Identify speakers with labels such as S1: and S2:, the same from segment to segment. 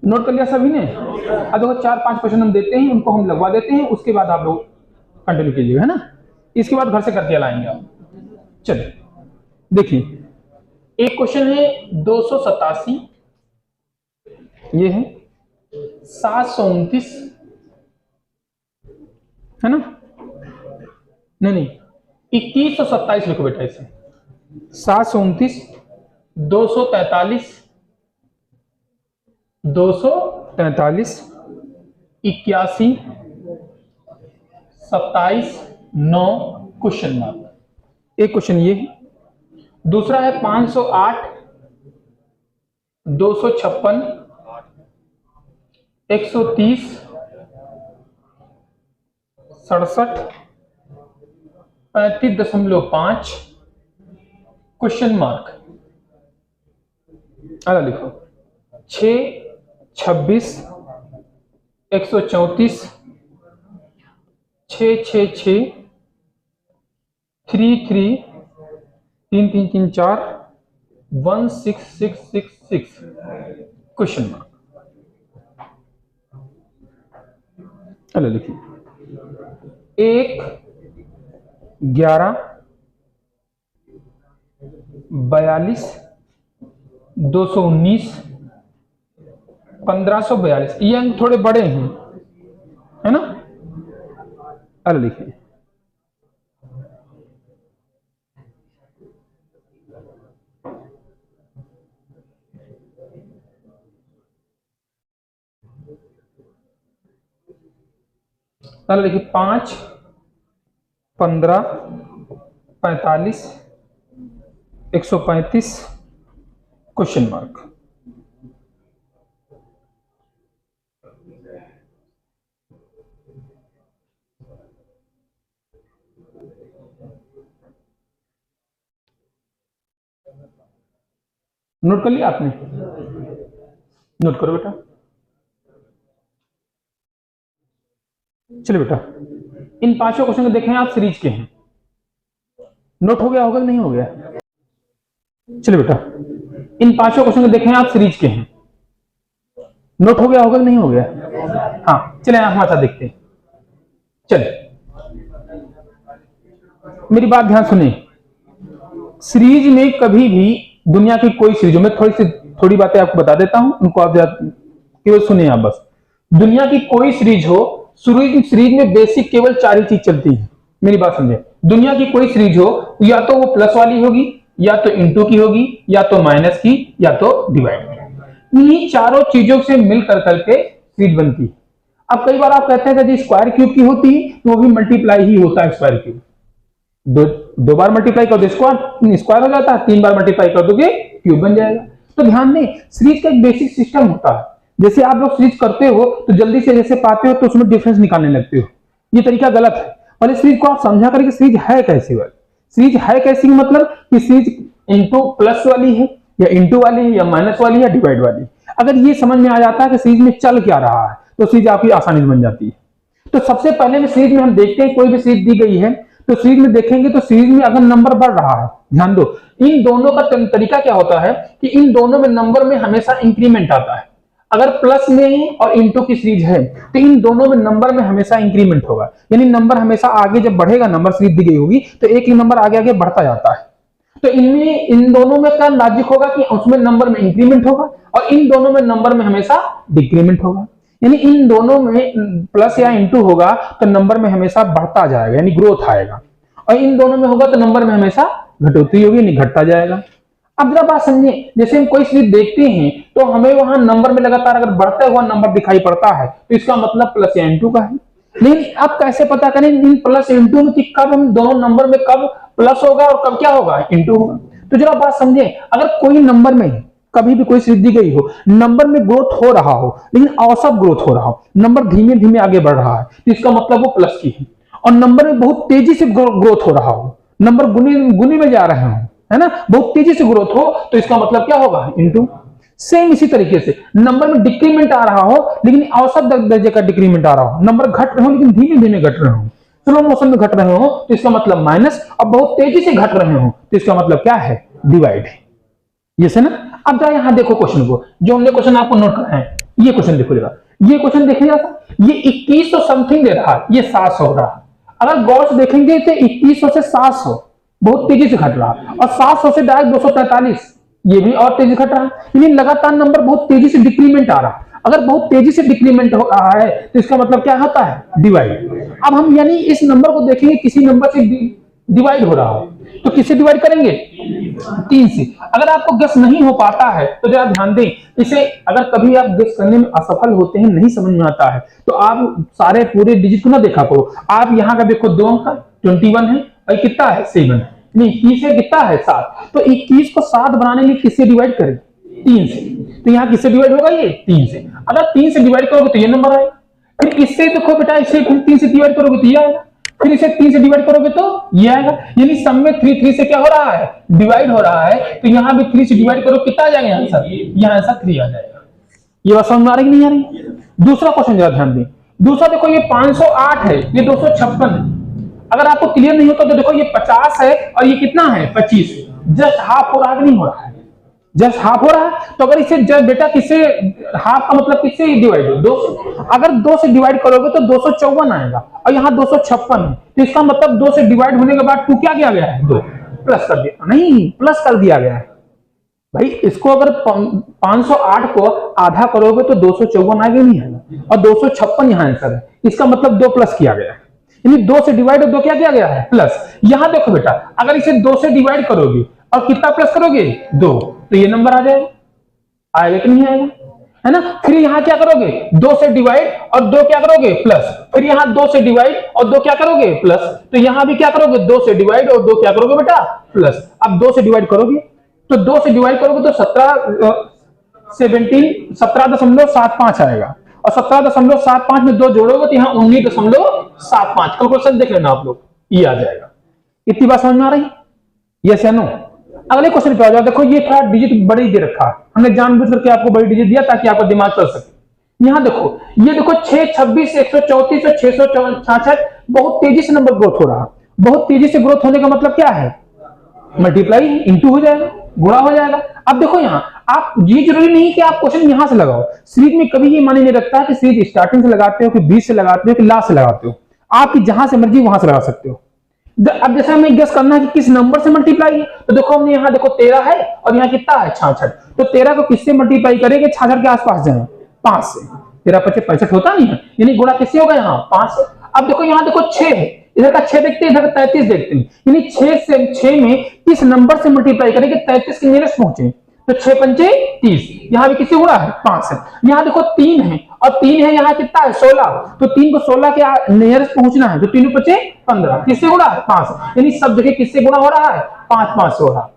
S1: Note कर लिया सभी ने? अब देखो 4-5 क्वेश्चन हम देते हैं, उनको हम लगवा देते हैं, उसके बाद आप लोग कंटिन्यू कीजिएगा, है ना? इसके बाद घर से करके लाएंगे आप। चलिए देखिए, एक क्वेश्चन है 287, ये है 729, है ना? नहीं 2127 लिखो बेटा इसे। 729, 243, 243, 81, 27, 9 क्वेश्चन मार्क। एक क्वेश्चन ये है। दूसरा है 508, 256, 130, 67, 35.5 क्वेश्चन मार्क। अरे लिखो 6, 26, 134, 666, 33, 3334, 16666 क्वेश्चन मार्क। चलो लिखिए 1, 11, 42, 219, 1542। ये अंक थोड़े बड़े हैं, है ना? अरे लिखिए चलो देखिए 5, 15, 45, 135 क्वेश्चन मार्क। नोट कर लिया आपने? नोट करो बेटा। चलिए बेटा, इन 5 क्वेश्चन को देखें आप, सीरीज के हैं। नोट हो गया होगा कि नहीं हो गया? चलिए बेटा, इन 5 क्वेश्चन को देखें आप, सीरीज के हैं। नोट हो गया होगा कि नहीं हो गया? हाँ चलिए हमारे साथ देखते हैं। चलिए मेरी बात ध्यान सुनिए। सीरीज में कभी भी दुनिया की कोई सीरीज, में थोड़ी बातें आपको बता देता हूं, उनको आप केवल सुनिए आप बस। दुनिया की कोई सीरीज हो, सीरीज में बेसिक केवल 4 ही चीज चलती है। मेरी बात समझे, दुनिया की कोई सीरीज हो, या तो वो प्लस वाली होगी, या तो इंटू की होगी, या तो माइनस की, या तो डिवाइड की। इन्हीं चारों चीजों से मिलकर करके सीरीज बनती है। अब कई बार आप कहते हैं कि स्क्वायर क्यूब की होती है, तो वो भी मल्टीप्लाई ही होता है। स्क्वायर क्यूब दो बार मल्टीप्लाई कर दो स्क्वायर हो जाता है, 3 बार मल्टीप्लाई कर दोगे क्यूब बन जाएगा। तो ध्यान दें, सीरीज का एक बेसिक सिस्टम होता है। जैसे आप लोग सीरीज करते हो तो जल्दी से जैसे पाते हो तो उसमें डिफरेंस निकालने लगते हो, ये तरीका गलत है। पहले सीरीज को आप समझा करके सीरीज है कैसी वाली, सीरीज है कैसी मतलब कि सीरीज इंटू प्लस वाली है, या इंटू वाली है, या माइनस वाली है, या डिवाइड वाली। अगर ये समझ में आ जाता है कि सीरीज में चल क्या रहा है, तो सीरीज आपकी आसानी से बन जाती है। तो सबसे पहले में सीरीज में हम देखते हैं, कोई भी सीरीज दी गई है तो सीरीज में देखेंगे, तो सीरीज में अगर नंबर बढ़ रहा है, ध्यान दो, इन दोनों का तरीका क्या होता है कि इन दोनों में नंबर में हमेशा इंक्रीमेंट आता है। अगर प्लस में और इंटू की सीरीज है तो इन दोनों में नंबर में हमेशा इंक्रीमेंट होगा, यानी नंबर हमेशा आगे जब बढ़ेगा, नंबर सीरीज दी गई होगी तो एक ही नंबर आगे आगे बढ़ता जाता है। तो इनमें इन दोनों में क्या लॉजिक होगा कि उसमें नंबर में इंक्रीमेंट होगा, और इन दोनों में नंबर में हमेशा डिक्रीमेंट होगा। यानी इन दोनों में प्लस या इंटू होगा तो नंबर में हमेशा बढ़ता जाएगा, यानी ग्रोथ आएगा, और इन दोनों में होगा तो नंबर में हमेशा घटोती होगी, यानी घटता जाएगा। अब जरा बात समझिए, जैसे हम कोई सीरीज देखते हैं तो हमें वहां नंबर में लगातार अगर बढ़ता हुआ नंबर दिखाई पड़ता है तो इसका मतलब प्लस या इंटू का है। लेकिन आप कैसे पता करें इन प्लस इंटू में कि कब हम दोनों नंबर में कब प्लस होगा और कब क्या होगा, इंटू होगा? तो जरा बात समझे, अगर कोई नंबर में कभी भी कोई सीरीज दी गई हो, नंबर में ग्रोथ हो रहा हो लेकिन औसत ग्रोथ हो रहा हो, नंबर धीमे धीमे आगे बढ़ रहा है, तो इसका मतलब वो प्लस की है। और नंबर में बहुत तेजी से ग्रोथ हो रहा हो, नंबर गुने में जा रहे हो, है ना, बहुत तेजी से ग्रोथ हो, तो इसका मतलब क्या होगा, इंटू। सेम इसी तरीके से नंबर में डिक्रीमेंट आ रहा हो लेकिन औसत दर्जे का डिक्रीमेंट आ रहा हो, नंबर घट रहे हो लेकिन धीमे धीमे घट रहे हो, स्लो मोशन में घट रहे हो तो इसका मतलब माइनस, और बहुत तेजी से घट रहे हो तो इसका मतलब क्या है, डिवाइड है। ये से ना। अब जरा यहां देखो क्वेश्चन को, जो हमने क्वेश्चन आपको नोट करा है, ये क्वेश्चन देखो जरा, ये क्वेश्चन देखिए जरा, ये 2100 समथिंग दे रहा है, ये 700 हो रहा है। अगर गौर से देखेंगे तो 2100 से 700 बहुत तेजी से घट रहा है, और 700 से डायरेक्ट 243 ये भी और तेजी घट रहा है, यानी लगातार नंबर बहुत तेजी से डिक्रीमेंट आ रहा है। अगर बहुत तेजी से डिक्रीमेंट हो रहा है तो इसका मतलब क्या होता है, डिवाइड। अब हम यानी इस नंबर को देखेंगे किसी नंबर से डिवाइड हो रहा हो तो किससे डिवाइड करेंगे, 3 से। अगर आपको गेस नहीं हो पाता है तो जरा ध्यान दें, इसे अगर कभी आप गेस करने में असफल होते हैं, नहीं समझ में आता है, तो आप सारे पूरे डिजिट को ना देखा करो। आप यहाँ का देखो 2 अंक 21 है और कितना है 7 है, नहीं 21 है कितना है 7, तो 21 को 7 बनाने के लिए किससे डिवाइड करें, 3 से। तो यहाँ किससे डिवाइड होगा, ये 3 से। अगर 3 से डिवाइड करोगे तो ये नंबर आएगा, फिर इससे देखो बेटा, इसे फिर 3 से डिवाइड करोगे तो ये आएगा, फिर इसे 3 से डिवाइड करोगे तो ये आएगा। यानी सब में 3 से क्या हो रहा है, डिवाइड हो रहा है। तो यहाँ भी 3 से डिवाइड करो कितना आ जाएगा आंसर, यहाँ आंसर 3 आ जाएगा। ये बात समझ में आ रही नहीं आ रही। दूसरा क्वेश्चन जरा ध्यान दें, दूसरा देखो ये 508 है, ये 256 है। अगर आपको क्लियर नहीं होता तो देखो ये 50 है और ये कितना है 25, जस्ट हाफ हो रहा है, नहीं हो रहा है, जस्ट हाफ हो रहा है। तो अगर इसे जब बेटा किससे हाफ का मतलब किससे डिवाइड हो, 2 से। अगर 2 से डिवाइड करोगे तो 254 आएगा, और यहाँ 256 है, तो इसका मतलब 2 से डिवाइड होने के बाद 2 क्या किया गया है, 2 प्लस कर दिया, नहीं प्लस कर दिया गया है भाई। इसको अगर 508 को आधा करोगे तो 254 आएगा, नहीं आएगा, और 256 यहाँ आंसर है, इसका मतलब 2 प्लस किया गया है, यानी 2 से डिवाइड और 2 क्या किया गया है, प्लस। यहां देखो बेटा, अगर इसे 2 से डिवाइड करोगे और कितना प्लस करोगे, 2, तो ये नंबर आ जाएगा, आएगा कि नहीं आएगा, है ना। फिर यहां क्या करोगे, 2 से डिवाइड और 2 क्या करोगे, प्लस। फिर यहां 2 से डिवाइड और 2 क्या करोगे, प्लस। तो यहां भी क्या करोगे, 2 से डिवाइड और 2 क्या करोगे बेटा, प्लस। अब 2 से डिवाइड करोगे तो 2 से डिवाइड करोगे तो 17.75 आएगा, और 17.75 में 2 जोड़ोगे तो यहाँ 19.75। कैलकुलेशन देख लेना आप लोग, ये आ जाएगा। इतनी बात समझ में आ रही, यस या नो। अगले क्वेश्चन पे आ जाओ। देखो ये थोड़ा डिजिट बड़ी दे रखा है, हमने जानबूझ करके आपको बड़ी डिजिट दिया ताकि आपका दिमाग चल सके। यहाँ देखो, ये देखो 6, 26, 134 और 666 बहुत तेजी से नंबर ग्रोथ हो रहा है। बहुत तेजी से ग्रोथ होने का मतलब क्या है, मल्टीप्लाई इंटू हो जाएगा, गुणा हो जाएगा। अब देखो यहाँ आप, ये जरूरी नहीं कि आप क्वेश्चन यहां से लगाओ। सीरीज में कभी ये माने नहीं रखता कि सीरीज स्टार्टिंग से लगाते हो कि बीच से लगाते हो कि लास्ट से लगाते हो, आपकी जहां से मर्जी वहां से लगा सकते हो। अब जैसे हमें गेस करना है कि किस नंबर से मल्टीप्लाई है, तो देखो हमने यहाँ देखो 13 है और यहाँ कितना है 66, तो 13 को किससे मल्टीप्लाई करेंगे, 66 के आसपास जाए 5 से, 13 25 65 होता नहीं है, यानी गुणा किससे होगा यहाँ 5 से। अब देखो यहाँ देखो 6 है, इधर का 6 देखते हैं, इधर का 33 देखते हैं, यानी 6 में किस नंबर से मल्टीप्लाई करेंगे 33 के नियरेस्ट पहुंचे, तो 6 पंचे 30, यहाँ भी किससे गुणा है 5 से। यहाँ देखो 3 है और 3 है, यहाँ कितना है 16, तो 3 को 16 के नियरेस्ट पहुंचना है, तो 3 5 15, किससे गुणा है 5, यानी सब जगह किससे गुणा हो रहा है 5 से हो रहा है।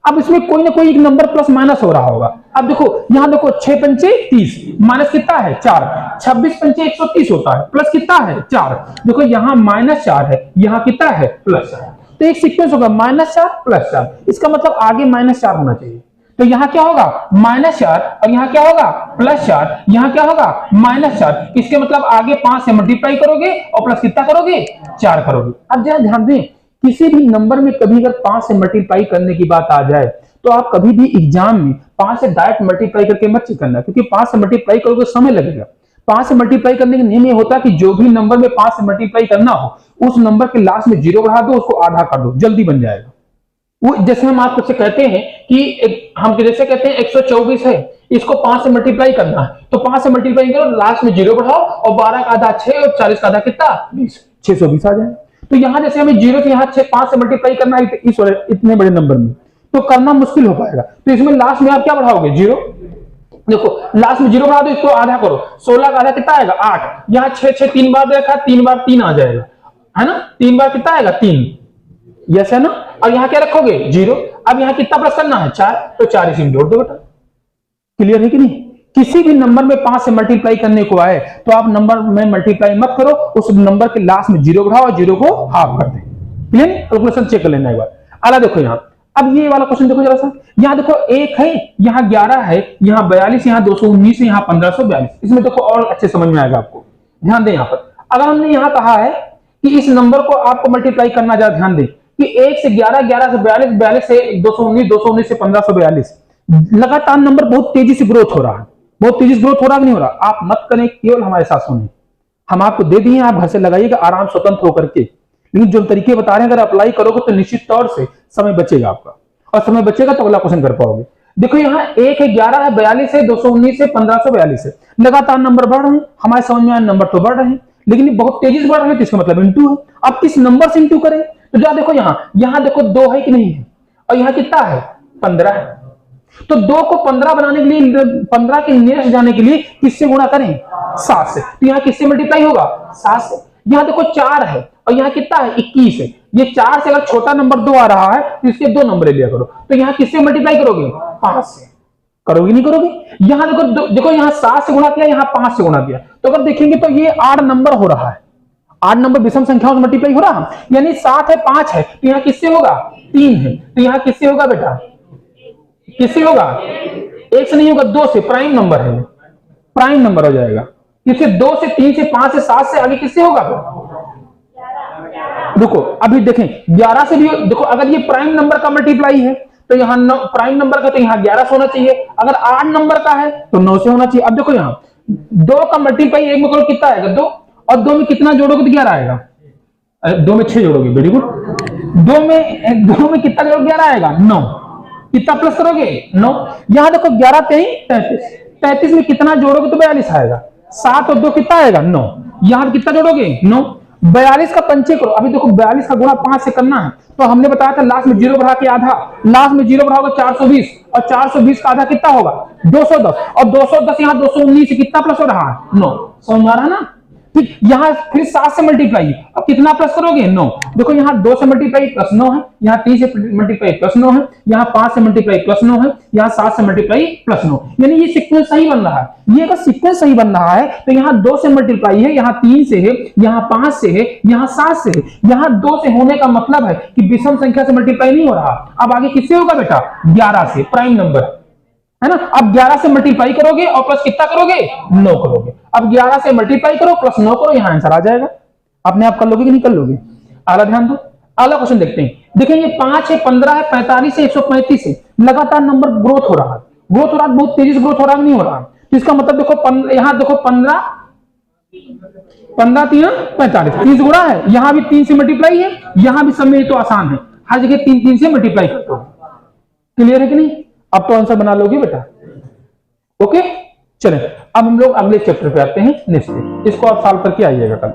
S1: अब इसमें कोई ना कोई एक नंबर प्लस माइनस हो रहा होगा। अब देखो यहाँ देखो 6 पंचे 30, माइनस कितना है 4, 26 पंचे 130 होता है, प्लस कितना है 4, देखो यहाँ -4 है, यहाँ कितना है प्लस 4, तो एक सीक्वेंस होगा -4 +4, इसका मतलब आगे -4 होना चाहिए। तो यहाँ क्या होगा -4 और यहाँ क्या होगा +4, यहाँ क्या होगा -4, इसके मतलब आगे 5 से मल्टीप्लाई करोगे और प्लस कितना करोगे 4 करोगे। अब जरा ध्यान दें, किसी भी नंबर में कभी अगर 5 से मल्टीप्लाई करने की बात आ जाए तो आप कभी भी एग्जाम में 5 से डायरेक्ट मल्टीप्लाई करके मत चेक करना, क्योंकि 5 से मल्टीप्लाई करोगे समय लगेगा। 5 से मल्टीप्लाई करने का नियम ये होता है कि जो भी नंबर में 5 से मल्टीप्लाई करना हो उस नंबर के लास्ट में 0 बढ़ा दो, उसको आधा कर दो, जल्दी बन जाएगा। वो जैसे हम आपको कहते हैं कि हम जैसे कहते हैं 124 है, इसको 5 से मल्टीप्लाई करना है, तो 5 से मल्टीप्लाई करो, लास्ट में 0 बढ़ाओ और 12 का आधा 6 और 40 का आधा कितना 20, 620 आ जाए। तो यहां जैसे हमें 0 से यहाँ 5 से मल्टीप्लाई करना है इस इतने बड़े नंबर में, तो करना मुश्किल हो पाएगा। तो इसमें लास्ट में आप क्या बढ़ाओगे 0, देखो लास्ट में 0 बढ़ा दो, इसको आधा करो, 16 का आधा कितना आएगा 8, यहाँ 6 3 बार देखा, 3 बार 3 आ जाएगा, है ना, 3 बार कितना आएगा 3, यस है ना। और यहाँ क्या रखोगे 0, अब यहाँ कितना प्लस करना है 4, तो 4 इसी में जोड़ दो बेटा। क्लियर है कि नहीं। किसी भी नंबर में 5 से मल्टीप्लाई करने को आए तो आप नंबर में मल्टीप्लाई मत करो, उस नंबर के लास्ट में 0 बढ़ाओ और 0 को हाफ कर दें। क्लियर, कैलकुलेशन चेक कर लेना एक बार। अगला देखो यहाँ, अब ये वाला क्वेश्चन देखो जरा सा, यहाँ देखो 1 है, यहाँ 11 है, यहाँ 42, यहाँ 219 है, यहाँ 1542, इसमें देखो और अच्छे समझ में आएगा आपको। ध्यान दें यहाँ पर, अगर हमने यहाँ कहा है कि इस नंबर को आपको मल्टीप्लाई करना, जरा ध्यान दें कि 1 से 11, 11 से 42, 42 से 219, 219 से 1542, लगातार नंबर बहुत तेजी से ग्रोथ हो रहा है। बहुत तेजी से ग्रोथ हो रहा कि नहीं हो रहा? आप मत करें, केवल हमारे साथ सुने। हम आपको दे दिए, आप घर से लगाइएगा आराम स्वतंत्र होकर के। लेकिन जो तरीके बता रहे हैं अगर अप्लाई करोगे तो निश्चित तौर से समय बचेगा आपका, और समय बचेगा तो अगला क्वेश्चन कर पाओगे। देखो यहाँ 1 है, 11 है, 42 है, 219 है, 1542 है। लगातार नंबर बढ़ रहे हैं, हमारे समझ में आए नंबर तो बढ़ रहे हैं, लेकिन ये बहुत तेजी से बढ़ रहे हैं, तो इसका मतलब इंटू है। अब किस नंबर से इंटू करें? तो जा देखो यहाँ देखो 2 है कि नहीं है, और यहाँ कितना है? 15 है। तो 2 को 15 बनाने के लिए, 15 के नियरेस्ट जाने के लिए किससे गुणा करें? 7 से। तो यहाँ किससे मल्टीप्लाई होगा? 7 से। यहाँ देखो 4 है, और यहाँ कितना है? 21 है। ये 4 से अगर छोटा नंबर 2 आ रहा है तो इसके 2 नंबर लिया करो। तो यहाँ किससे मल्टीप्लाई करोगे? 5 से। करोगे नहीं करोगे? यहाँ देखो यहाँ 7 से गुणा किया, यहाँ 5 से गुणा किया, तो अगर देखेंगे तो ये 8 नंबर हो रहा है। 8 नंबर विषम संख्याओं से मल्टीप्लाई हो रहा है, यानी 7 है, 5 है, तो यहाँ किससे होगा? 3 है। तो यहाँ किससे होगा बेटा? किससे होगा? 1 से नहीं होगा, 2 से। प्राइम नंबर है, प्राइम नंबर हो जाएगा। किससे? 2 से, 3 से, 5 से, 7 से, आगे किससे होगा? रुको अभी देखें, 11 से भी देखो, अगर ये प्राइम नंबर का मल्टीप्लाई है तो यहाँ प्राइम नंबर का, तो यहाँ 11 से होना चाहिए। अगर 8 नंबर का है तो 9 से होना चाहिए। अब देखो यहाँ 2 का मल्टीप्लाई 1 में करो, कितना आएगा? 2, और 2 में कितना जोड़ोगे तो 11 आएगा। 2 में 6 जोड़ोगे, वेरी गुड। 2 में कितना जोड़ोगे? 11 आएगा। 9, कितना प्लस करोगे? 9। यहां देखो 11 3 33, 33 में कितना जोड़ोगे तो 42 आएगा। 7 और 2 कितना आएगा? 9। यहां कितना जोड़ोगे? 9। 42 का पंचे करो। अभी देखो 42 का गुणा 5 से करना है, तो हमने बताया था लास्ट में 0 बढ़ा के आधा, लास्ट में 0 बढ़ा होगा 420, और 420 का आधा कितना होगा? 210, और 210 यहाँ 219 कितना प्लस हो रहा है? 9। समझ आ रहा है ना? ठीक, यहां फिर 7 से मल्टीप्लाई, अब कितना प्लस करोगे? 9। देखो यहाँ 2 से मल्टीप्लाई प्लस 9 है, यहाँ 3 से मल्टीप्लाई प्लस 9 है, यहाँ 5 से मल्टीप्लाई प्लस 9 है, यहाँ 7 से मल्टीप्लाई प्लस 9। यानी ये सीक्वेंस सही बन रहा है। ये अगर सीक्वेंस सही बन रहा है तो यहाँ 2 से मल्टीप्लाई है, यहाँ 3 से है, यहाँ 5 से है, यहाँ 7 से है। यहाँ 2 से होने का मतलब है कि विषम संख्या से मल्टीप्लाई नहीं हो रहा। अब आगे किससे होगा बेटा? 11 से, प्राइम नंबर है ना। अब 11 से मल्टीप्लाई करोगे और प्लस कितना करोगे? 9 करोगे। अब 11 से मल्टीप्लाई करो, प्लस 9 करो, यहां आंसर आ जाएगा। अपने आप कर लोगे कि नहीं कर लोगे? अगला ध्यान दो, अगला क्वेश्चन देखते हैं। देखेंगे 5 है, 15 है, 45 है, 135 है। लगातार नंबर ग्रोथ हो रहा है, ग्रोथ हो रहा है, बहुत तेजी से ग्रोथ हो रहा है, नहीं हो रहा है। तो इसका मतलब देखो यहां देखो 15 3 45, 30 गुणा है, यहां भी 3 से मल्टीप्लाई है, यहां भी सब में तो आसान है, हर जगह 3 से मल्टीप्लाई करते हो। क्लियर है कि नहीं? अब तो आंसर बना लोगे बेटा। ओके, चलें अब हम लोग अगले चैप्टर पे आते हैं नेक्स्ट। इसको आप सॉल्व करके आइएगा कल।